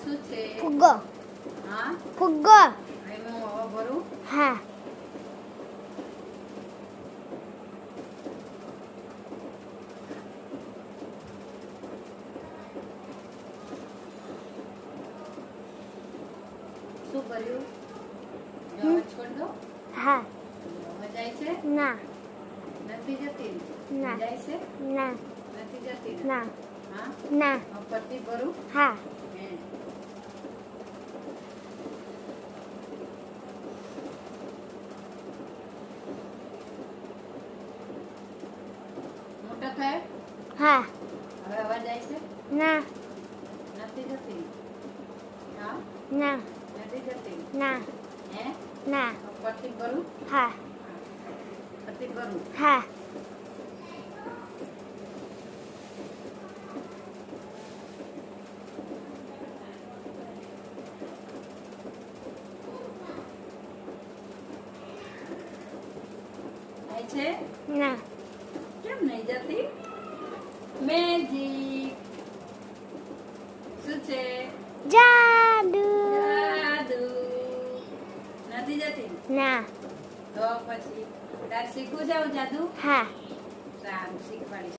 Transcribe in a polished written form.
શું છે? ફુગ્ગો. હા, ફુગ્ગો. એમાં હું હવે ભરું. હા. શું ભર્યું? જો હવે છોડ દો. હા. હવે જાય છે? ના. નથી જતી ને? ના. જાય છે? ના. નથી જતી ને? ના. હા, ના. હવે પટ્ટી ભરું. હા. હે. મોટા થાય? હા. હવે હવા જાય છે? ના. નથી જતી. હા, ના. નથી જતી. ના. હે? ના. હવે પટ્ટી ભરું. હા. પટ્ટી ભરું. હા. થાય છે? ના. કેમ નહીં જતી? મેજિક. શું છે? જાદુ. જાદુ. નથી જતી? ના. તો પછી તાર શીખવું જાવ જાદુ? હા. સારું, શીખવાડીશ.